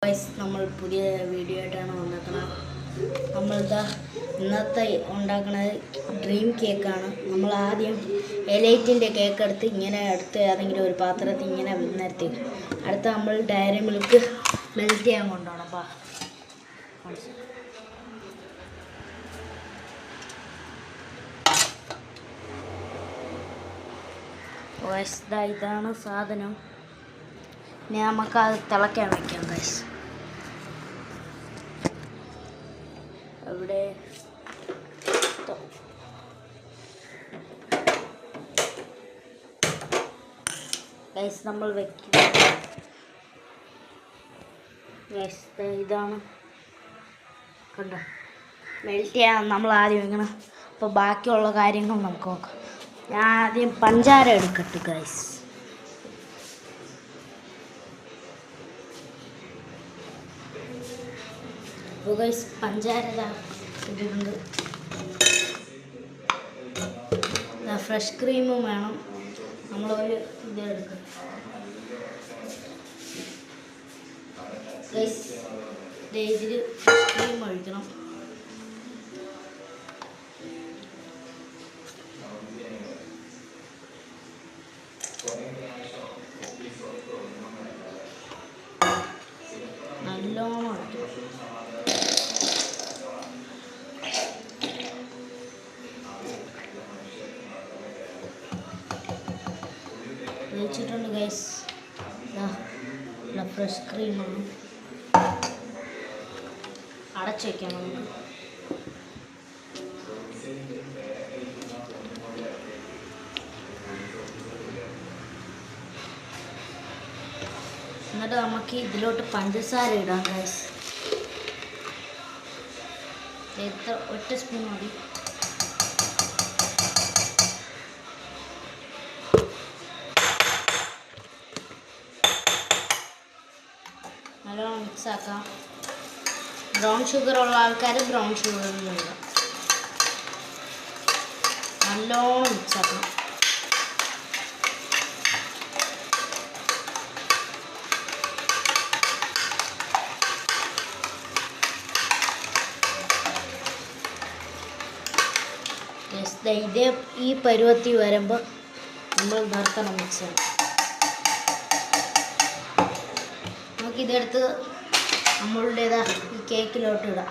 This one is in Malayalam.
ഗൈസ്, നമ്മൾ പുതിയ വീഡിയോ ആയിട്ടാണ് വന്നേക്കുന്നത്. ഇന്നത്തെ ഉണ്ടാക്കുന്നത് ഡ്രീം കേക്കാണ്. നമ്മൾ ആദ്യം എലൈറ്റിൻ്റെ കേക്ക് എടുത്ത് ഏതെങ്കിലും ഒരു പാത്രത്തിൽ ഇങ്ങനെ നിരത്തി. അടുത്ത നമ്മൾ ഡയറി മിൽക്ക് മെൽറ്റ് ചെയ്യാൻ കൊണ്ടുപോകണം. ഇതാണ് സാധനം. ഇനി നമുക്കത് തിളയ്ക്കാൻ വയ്ക്കാം. ഗൈസ്, അവിടെ നമ്മൾ വെക്കും. ഇതാണ് കണ്ടോ, മെൽറ്റ് ചെയ്യാൻ നമ്മൾ ആദ്യം വെക്കണം. അപ്പോൾ ബാക്കിയുള്ള കാര്യങ്ങൾ നമുക്ക് നോക്കാം. ഞാൻ ആദ്യം പഞ്ചാര എടുക്കട്ടെ ഗൈസ്. അപ്പോൾ ഗൈസ്, പഞ്ചാര ഇടുന്നുണ്ട്. ഫ്രഷ് ക്രീമും വേണം. നമ്മളൊരു ഇതെടുക്കും ഗൈസ്. ഇതിൽ ഫ്രഷ് ക്രീം ഒഴിക്കണം. നല്ലോണം ഒഴിച്ചിട്ടുണ്ട് ഗൈസ്. ഫ്രഷ് ക്രീമാണ്. അടച്ചു വയ്ക്കാം നമുക്ക്. എന്നിട്ട് നമുക്ക് ഇതിലോട്ട് പഞ്ചസാര ഇടാം ഗൈസ്. ഒറ്റ സ്പൂൺ മതി. നല്ലോണം മിക്സ് ആക്കാം. ബ്രൗൺ ഷുഗർ ഉള്ള ആൾക്കാർ ബ്രൗൺ ഷുഗർ ഇടാം. നല്ലോണം മിക്സ് ആക്കാം. ഈ പരുവത്തി വരുമ്പോൾ നമ്മൾ നിർത്തണം മിക്സ് ചെയ്യണം. നമുക്കിതെടുത്ത് നമ്മളുടേതാ ഈ കേക്കിലോട്ട് ഇടാം.